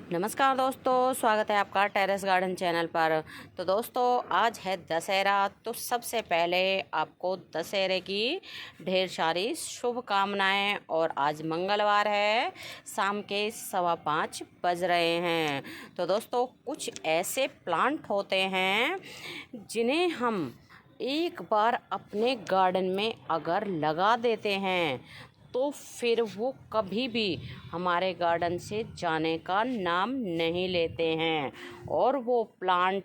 नमस्कार दोस्तों, स्वागत है आपका टेरेस गार्डन चैनल पर। तो दोस्तों, आज है दशहरा। तो सबसे पहले आपको दशहरे की ढेर सारी शुभकामनाएं। और आज मंगलवार है, शाम के 5:15 बज रहे हैं। तो दोस्तों, कुछ ऐसे प्लांट होते हैं जिन्हें हम एक बार अपने गार्डन में अगर लगा देते हैं तो फिर वो कभी भी हमारे गार्डन से जाने का नाम नहीं लेते हैं। और वो प्लांट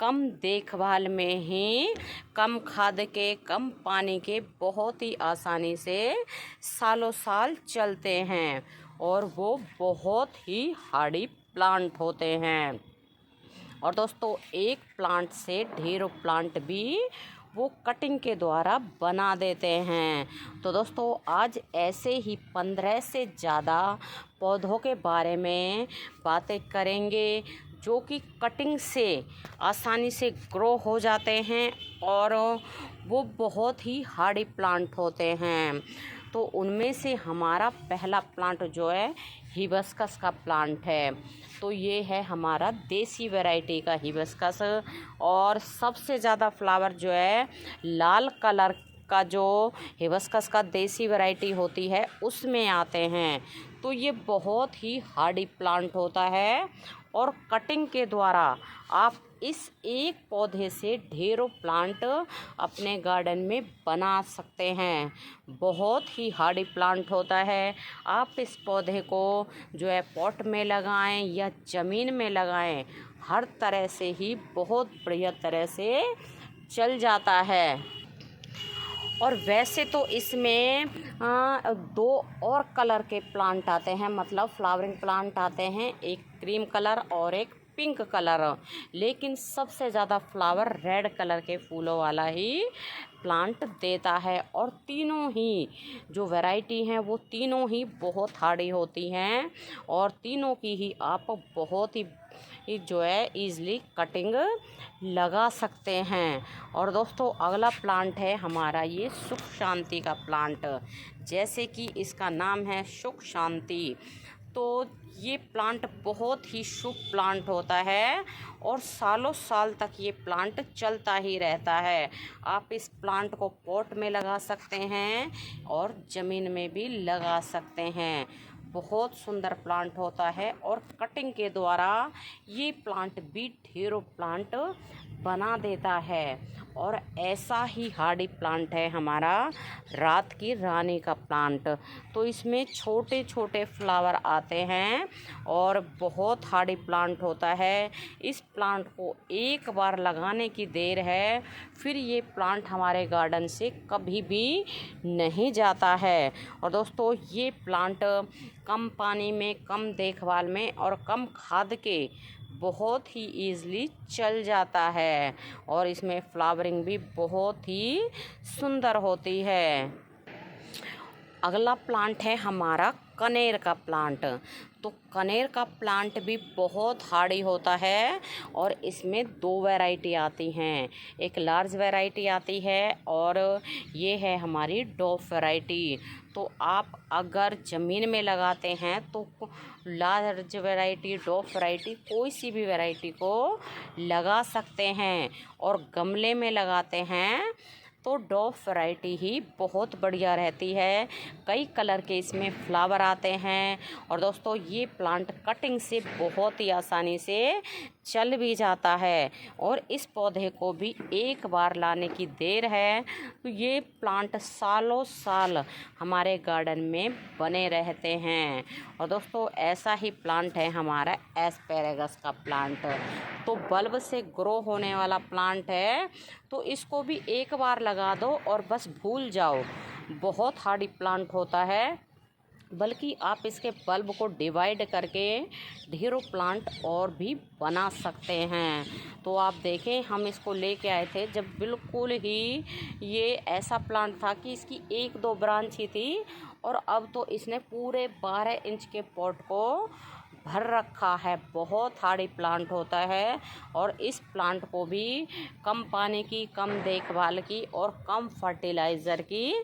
कम देखभाल में ही, कम खाद के, कम पानी के बहुत ही आसानी से सालों साल चलते हैं। और वो बहुत ही हार्डी प्लांट होते हैं। और दोस्तों, एक प्लांट से ढेरों प्लांट भी वो कटिंग के द्वारा बना देते हैं। तो दोस्तों, आज ऐसे ही 15 से ज़्यादा पौधों के बारे में बातें करेंगे जो कि कटिंग से आसानी से ग्रो हो जाते हैं और वो बहुत ही हार्डी प्लांट होते हैं। तो उनमें से हमारा पहला प्लांट जो है हिबिस्कस का प्लांट है। तो ये है हमारा देसी वैरायटी का हिबिस्कस। और सबसे ज़्यादा फ्लावर जो है लाल कलर का, जो हिबिस्कस का देसी वैरायटी होती है उसमें आते हैं। तो ये बहुत ही हार्डी प्लांट होता है और कटिंग के द्वारा आप इस एक पौधे से ढेरों प्लांट अपने गार्डन में बना सकते हैं। बहुत ही हार्डी प्लांट होता है। आप इस पौधे को जो है पॉट में लगाएं या ज़मीन में लगाएं, हर तरह से ही बहुत बढ़िया तरह से चल जाता है। और वैसे तो इसमें 2 और कलर के प्लांट आते हैं, मतलब फ्लावरिंग प्लांट आते हैं, एक क्रीम कलर और एक पिंक कलर। लेकिन सबसे ज़्यादा फ्लावर रेड कलर के फूलों वाला ही प्लांट देता है। और तीनों ही जो वैरायटी हैं वो तीनों ही बहुत हार्डी होती हैं और तीनों की ही आप बहुत ही जो है ईज़िली कटिंग लगा सकते हैं। और दोस्तों, अगला प्लांट है हमारा ये सुख शांति का प्लांट। जैसे कि इसका नाम है सुख शांति। तो ये प्लांट बहुत ही शुभ प्लांट होता है और सालों साल तक ये प्लांट चलता ही रहता है। आप इस प्लांट को पॉट में लगा सकते हैं और ज़मीन में भी लगा सकते हैं। बहुत सुंदर प्लांट होता है और कटिंग के द्वारा ये प्लांट भी ढेरों प्लांट बना देता है। और ऐसा ही हार्डी प्लांट है हमारा रात की रानी का प्लांट। तो इसमें छोटे छोटे फ्लावर आते हैं और बहुत हार्डी प्लांट होता है। इस प्लांट को एक बार लगाने की देर है, फिर ये प्लांट हमारे गार्डन से कभी भी नहीं जाता है। और दोस्तों, ये प्लांट कम पानी में, कम देखभाल में और कम खाद के बहुत ही ईज़िली चल जाता है। और इसमें फ्लावरिंग भी बहुत ही सुंदर होती है। अगला प्लांट है हमारा कनेर का प्लांट। तो कनेर का प्लांट भी बहुत हार्डी होता है और इसमें 2 वैरायटी आती हैं, एक लार्ज वैरायटी आती है और ये है हमारी डॉफ वैरायटी। तो आप अगर ज़मीन में लगाते हैं तो लार्ज वैरायटी, डॉफ वैरायटी, कोई सी भी वैरायटी को लगा सकते हैं। और गमले में लगाते हैं तो डॉफ वैरायटी ही बहुत बढ़िया रहती है। कई कलर के इसमें फ्लावर आते हैं। और दोस्तों, ये प्लांट कटिंग से बहुत ही आसानी से चल भी जाता है। और इस पौधे को भी एक बार लाने की देर है, तो ये प्लांट सालों साल हमारे गार्डन में बने रहते हैं। और दोस्तों, ऐसा ही प्लांट है हमारा एस्पेरेगस का प्लांट। तो बल्ब से ग्रो होने वाला प्लांट है। तो इसको भी एक बार लगा दो और बस भूल जाओ। बहुत हार्डी प्लांट होता है, बल्कि आप इसके बल्ब को डिवाइड करके ढेरों प्लांट और भी बना सकते हैं। तो आप देखें, हम इसको लेके आए थे जब बिल्कुल ही ये ऐसा प्लांट था कि इसकी 1-2 ब्रांच ही थी। और अब तो इसने पूरे 12 इंच के पॉट को भर रखा है। बहुत हार्डी प्लांट होता है और इस प्लांट को भी कम पानी की, कम देखभाल की और कम फर्टिलाइज़र की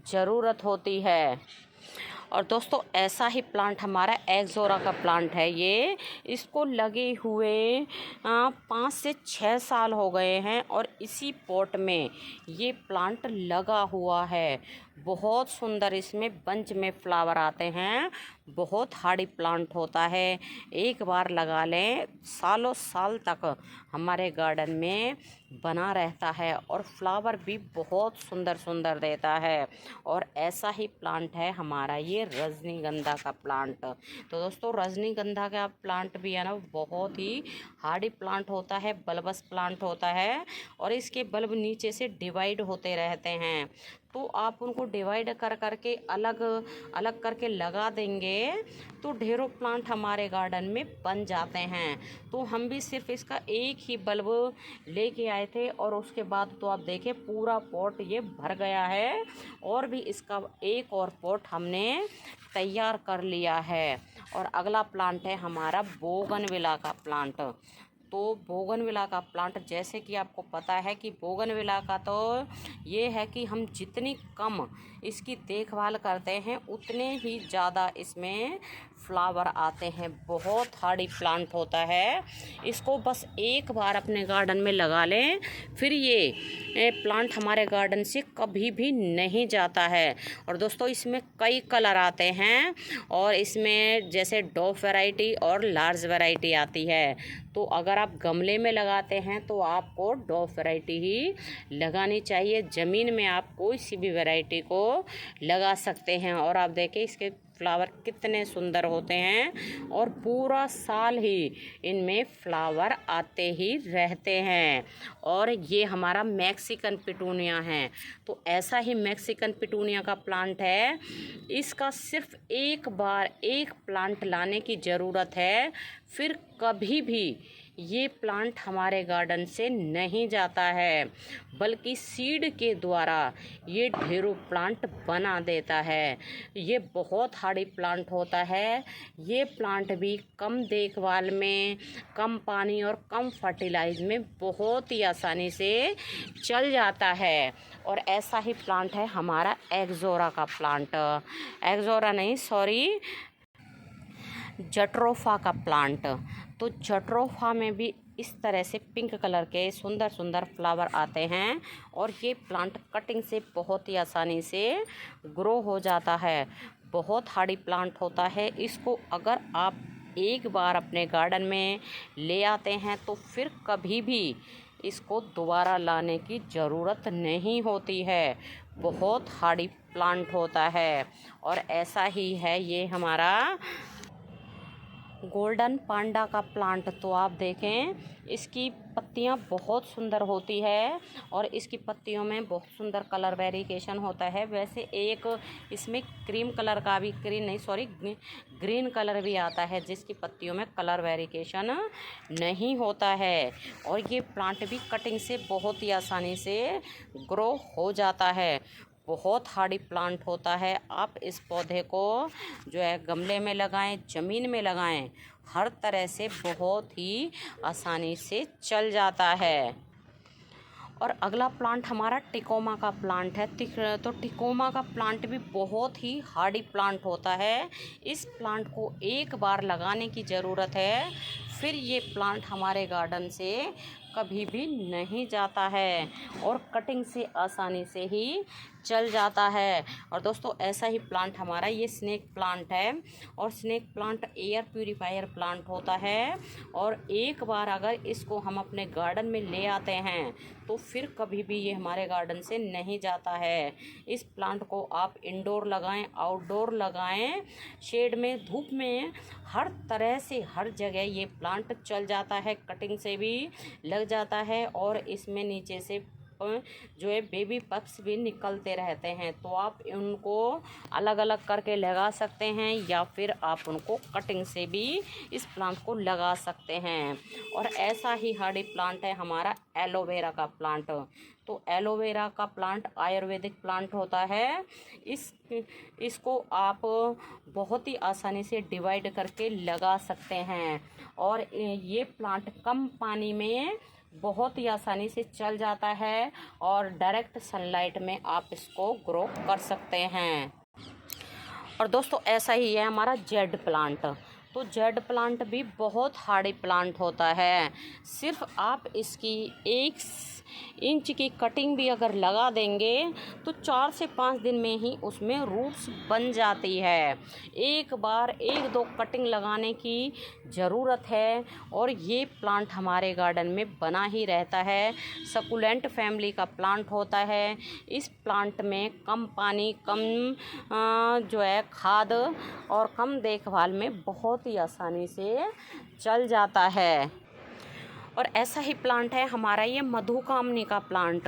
ज़रूरत होती है। और दोस्तों ऐसा ही प्लांट हमारा एक्सोरा का प्लांट है। ये इसको लगे हुए 5 से 6 साल हो गए हैं और इसी पॉट में ये प्लांट लगा हुआ है। बहुत सुंदर इसमें बंच में फ्लावर आते हैं। बहुत हार्डी प्लांट होता है, एक बार लगा लें सालों साल तक हमारे गार्डन में बना रहता है और फ्लावर भी बहुत सुंदर सुंदर देता है। और ऐसा ही प्लांट है हमारा ये रजनीगंधा का प्लांट। तो दोस्तों रजनीगंधा का प्लांट भी है ना, बहुत ही हार्डी प्लांट होता है, बल्बस प्लांट होता है और इसके बल्ब नीचे से डिवाइड होते रहते हैं। तो आप उनको डिवाइड कर करके अलग अलग करके लगा देंगे तो ढेरों प्लांट हमारे गार्डन में बन जाते हैं। तो हम भी सिर्फ इसका एक ही बल्ब लेके आए थे और उसके बाद तो आप देखें पूरा पॉट ये भर गया है और भी इसका एक और पॉट हमने तैयार कर लिया है। और अगला प्लांट है हमारा बोगनविला का प्लांट। तो बोगनविला का प्लांट जैसे कि आपको पता है कि बोगनविला का तो ये है कि हम जितनी कम इसकी देखभाल करते हैं उतने ही ज़्यादा इसमें फ्लावर आते हैं। बहुत हार्डी प्लांट होता है, इसको बस एक बार अपने गार्डन में लगा लें फिर ये प्लांट हमारे गार्डन से कभी भी नहीं जाता है। और दोस्तों इसमें कई कलर आते हैं और इसमें जैसे डॉफ वैरायटी और लार्ज वैरायटी आती है। तो अगर आप गमले में लगाते हैं तो आपको डॉफ वैरायटी ही लगानी चाहिए। ज़मीन में आप कोई सी भी वैरायटी को लगा सकते हैं। और आप देखें इसके फ्लावर कितने सुंदर होते हैं और पूरा साल ही इनमें फ्लावर आते ही रहते हैं। और ये हमारा मैक्सिकन पिटूनिया है। तो ऐसा ही मैक्सिकन पिटूनिया का प्लांट है, इसका सिर्फ एक बार एक प्लांट लाने की ज़रूरत है, फिर कभी भी ये प्लांट हमारे गार्डन से नहीं जाता है, बल्कि सीड के द्वारा ये ढेरों प्लांट बना देता है। ये बहुत हार्डी प्लांट होता है। ये प्लांट भी कम देखभाल में, कम पानी और कम फर्टिलाइज में बहुत ही आसानी से चल जाता है। और ऐसा ही प्लांट है हमारा एक्सोरा का प्लांट। एक्सोरा नहीं, सॉरी, जट्रोफा का प्लांट। तो जट्रोफा में भी इस तरह से पिंक कलर के सुंदर सुंदर फ्लावर आते हैं और ये प्लांट कटिंग से बहुत ही आसानी से ग्रो हो जाता है। बहुत हार्डी प्लांट होता है। इसको अगर आप एक बार अपने गार्डन में ले आते हैं तो फिर कभी भी इसको दोबारा लाने की ज़रूरत नहीं होती है। बहुत हार्डी प्लांट होता है। और ऐसा ही है ये हमारा गोल्डन पांडा का प्लांट। तो आप देखें इसकी पत्तियां बहुत सुंदर होती है और इसकी पत्तियों में बहुत सुंदर कलर वेरिएशन होता है। वैसे एक इसमें क्रीम कलर का भी, ग्रीन कलर भी आता है जिसकी पत्तियों में कलर वेरिएशन नहीं होता है। और ये प्लांट भी कटिंग से बहुत ही आसानी से ग्रो हो जाता है। बहुत हार्डी प्लांट होता है। आप इस पौधे को जो है गमले में लगाएं, ज़मीन में लगाएं, हर तरह से बहुत ही आसानी से चल जाता है। और अगला प्लांट हमारा टिकोमा का प्लांट है। तो टिकोमा का प्लांट भी बहुत ही हार्डी प्लांट होता है। इस प्लांट को एक बार लगाने की ज़रूरत है, फिर ये प्लांट हमारे गार्डन से कभी भी नहीं जाता है और कटिंग से आसानी से ही चल जाता है। और दोस्तों ऐसा ही प्लांट हमारा ये स्नेक प्लांट है। और snake plant air purifier plant होता है और एक बार अगर इसको हम अपने गार्डन में ले आते हैं तो फिर कभी भी ये हमारे गार्डन से नहीं जाता है। इस प्लांट को आप इंडोर लगाएं, आउटडोर लगाएं, शेड में, धूप में, हर तरह से हर जगह ये प्लांट चल जाता है। कटिंग से भी लग जाता है और इसमें नीचे से जो है बेबी पप्स भी निकलते रहते हैं। तो आप उनको अलग अलग करके लगा सकते हैं या फिर आप उनको कटिंग से भी इस प्लांट को लगा सकते हैं। और ऐसा ही हार्डी प्लांट है हमारा एलोवेरा का प्लांट। तो एलोवेरा का प्लांट आयुर्वेदिक प्लांट होता है। इसको आप बहुत ही आसानी से डिवाइड करके लगा सकते हैं और ये प्लांट कम पानी में बहुत ही आसानी से चल जाता है और डायरेक्ट सनलाइट में आप इसको ग्रो कर सकते हैं। और दोस्तों ऐसा ही है हमारा जेड प्लांट। तो जेड प्लांट भी बहुत हार्डी प्लांट होता है। सिर्फ आप इसकी 1 इंच की कटिंग भी अगर लगा देंगे तो 4 से 5 दिन में ही उसमें रूट्स बन जाती है। एक बार 1-2 कटिंग लगाने की ज़रूरत है और ये प्लांट हमारे गार्डन में बना ही रहता है। सकुलेंट फैमिली का प्लांट होता है। इस प्लांट में कम पानी, कम जो है खाद और कम देखभाल में बहुत ही आसानी से चल जाता है। और ऐसा ही प्लांट है हमारा ये मधुकामनी का प्लांट।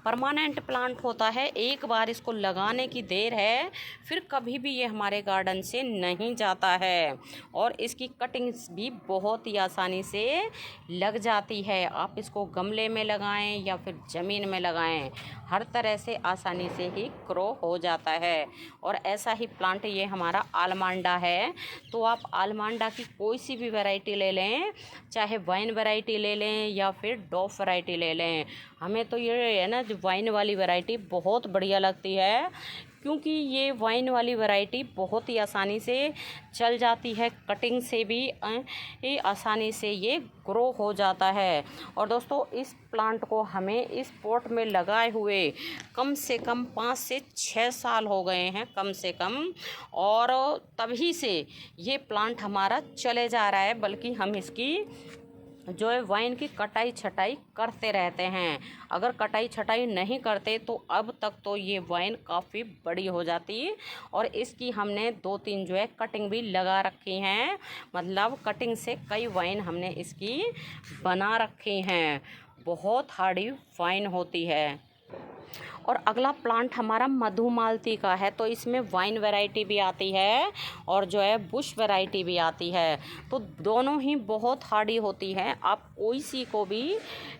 परमानेंट प्लांट होता है, एक बार इसको लगाने की देर है, फिर कभी भी ये हमारे गार्डन से नहीं जाता है और इसकी कटिंग्स भी बहुत ही आसानी से लग जाती है। आप इसको गमले में लगाएं या फिर ज़मीन में लगाएं, हर तरह से आसानी से ही ग्रो हो जाता है। और ऐसा ही प्लांट ये हमारा आलमांडा है। तो आप आलमांडा की कोई सी भी वैरायटी ले लें, चाहे वाइन वैरायटी ले लें या फिर डॉफ वैरायटी ले लें। हमें तो ये है ना, जो वाइन वाली वैरायटी बहुत बढ़िया लगती है, क्योंकि ये वाइन वाली वैरायटी बहुत ही आसानी से चल जाती है, कटिंग से भी आसानी से ये ग्रो हो जाता है। और दोस्तों इस प्लांट को हमें इस पॉट में लगाए हुए कम से कम 5 से 6 साल हो गए हैं कम से कम, और तभी से ये प्लांट हमारा चले जा रहा है। बल्कि हम इसकी जो है वाइन की कटाई छटाई करते रहते हैं। अगर कटाई छटाई नहीं करते तो अब तक तो ये वाइन काफ़ी बड़ी हो जाती, और इसकी हमने 2-3 जो है कटिंग भी लगा रखी हैं। मतलब कटिंग से कई वाइन हमने इसकी बना रखी हैं। बहुत हार्डी वाइन होती है। और अगला प्लांट हमारा मधुमालती का है। तो इसमें वाइन वैरायटी भी आती है और जो है बुश वैरायटी भी आती है। तो दोनों ही बहुत हार्डी होती है। आप कोई सी को भी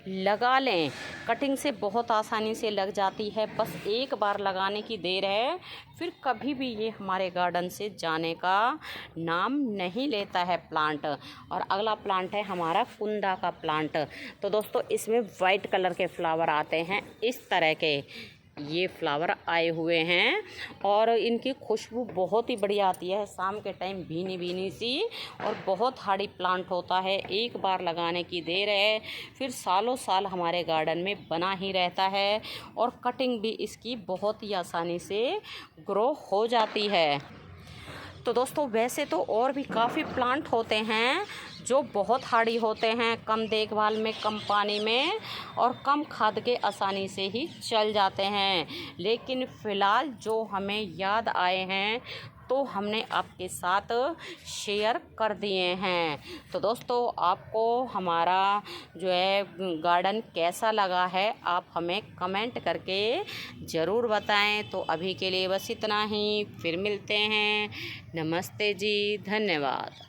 लगा लें, कटिंग से बहुत आसानी से लग जाती है। बस एक बार लगाने की देर है, फिर कभी भी ये हमारे गार्डन से जाने का नाम नहीं लेता है प्लांट। और अगला प्लांट है हमारा कुंदा का प्लांट। तो दोस्तों इसमें वाइट कलर के फ्लावर आते हैं, इस तरह के ये फ्लावर आए हुए हैं और इनकी खुशबू बहुत ही बढ़िया आती है, शाम के टाइम भीनी भीनी सी। और बहुत हार्डी प्लांट होता है, एक बार लगाने की देर है, फिर सालों साल हमारे गार्डन में बना ही रहता है और कटिंग भी इसकी बहुत ही आसानी से ग्रो हो जाती है। तो दोस्तों वैसे तो और भी काफ़ी प्लांट होते हैं जो बहुत हार्डी होते हैं, कम देखभाल में, कम पानी में और कम खाद के आसानी से ही चल जाते हैं। लेकिन फ़िलहाल जो हमें याद आए हैं तो हमने आपके साथ शेयर कर दिए हैं। तो दोस्तों आपको हमारा जो है गार्डन कैसा लगा है, आप हमें कमेंट करके ज़रूर बताएं। तो अभी के लिए बस इतना ही, फिर मिलते हैं। नमस्ते जी, धन्यवाद।